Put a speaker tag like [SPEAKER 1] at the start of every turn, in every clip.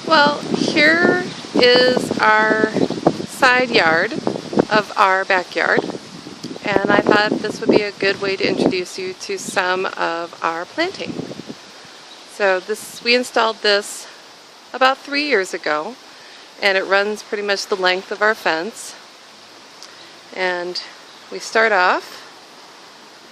[SPEAKER 1] Well, here is our side yard of our backyard, and I thought this would be a good way to introduce you to some of our planting. So we installed this about 3 years ago, and it runs pretty much the length of our fence. And we start off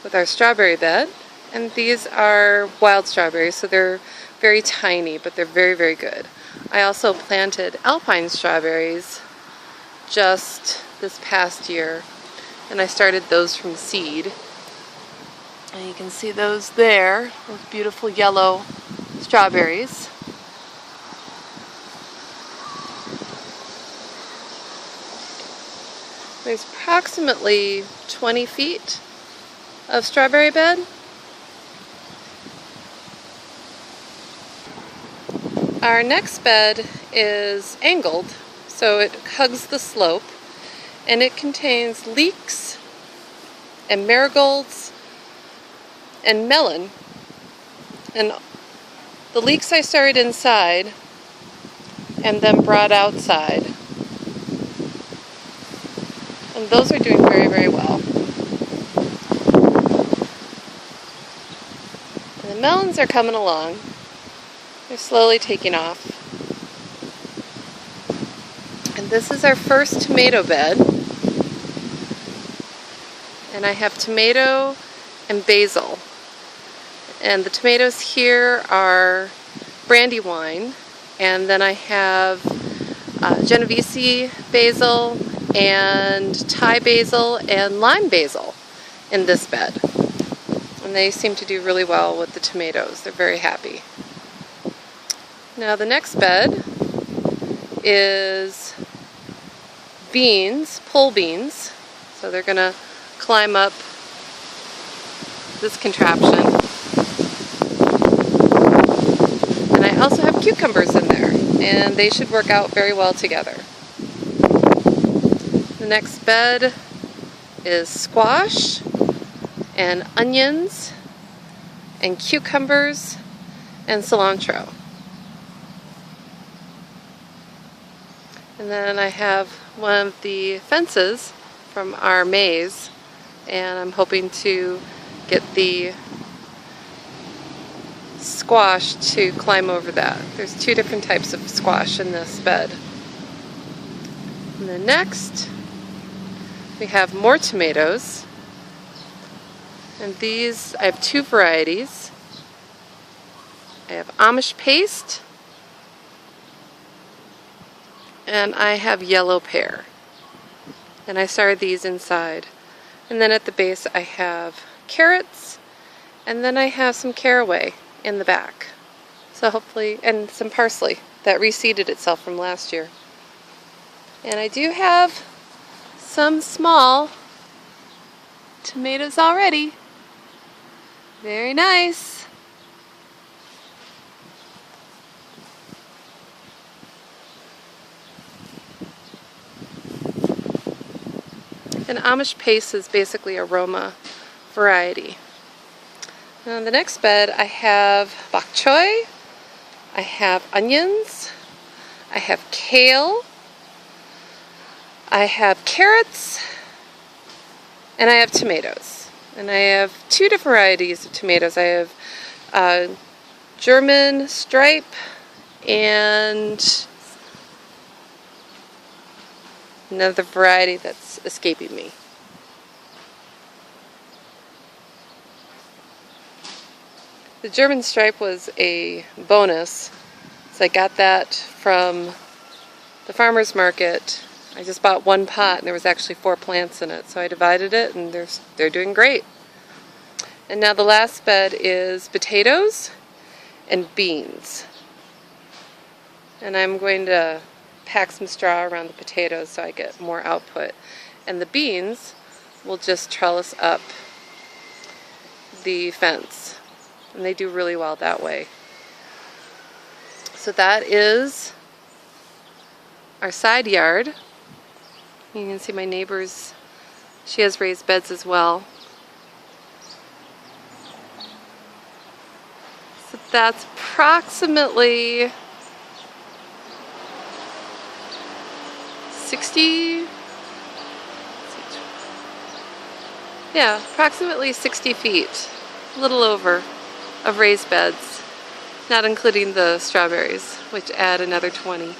[SPEAKER 1] with our strawberry bed, and these are wild strawberries, so they're very tiny, but they're very, very good. I also planted alpine strawberries just this past year, and I started those from seed. And you can see those there, those beautiful yellow strawberries. There's approximately 20 feet of strawberry bed. Our next bed is angled, so it hugs the slope, and it contains leeks and marigolds and melon. And the leeks I started inside and then brought outside. And those are doing very, very well. And the melons are coming along. They're slowly taking off. And this is our first tomato bed. And I have tomato and basil. And the tomatoes here are Brandywine. And then I have Genovese basil and Thai basil and lime basil in this bed. And they seem to do really well with the tomatoes. They're very happy. Now the next bed is beans, pole beans. So they're going to climb up this contraption. And I also have cucumbers in there, and they should work out very well together. The next bed is squash and onions and cucumbers and cilantro. And then I have one of the fences from our maze, and I'm hoping to get the squash to climb over that. There's 2 different types of squash in this bed. And then next, we have more tomatoes. And these, I have 2 varieties. I have Amish paste, and I have yellow pear. And I started these inside. And then at the base I have carrots, and then I have some caraway in the back. So hopefully, and some parsley that reseeded itself from last year. And I do have some small tomatoes already. Very nice. And Amish paste is basically a Roma variety. Now on the next bed I have bok choy, I have onions, I have kale, I have carrots, and I have tomatoes. And I have 2 different varieties of tomatoes. I have German stripe and another variety that's escaping me. The German stripe was a bonus, so I got that from the farmer's market. I just bought 1 pot and there was actually 4 plants in it, so I divided it and they're doing great. And now the last bed is potatoes and beans. And I'm going to pack some straw around the potatoes so I get more output. And the beans will just trellis up the fence. And they do really well that way. So that is our side yard. You can see my neighbor's, she has raised beds as well. So that's approximately 60, yeah, approximately 60 feet, a little over, of raised beds, not including the strawberries, which add another 20.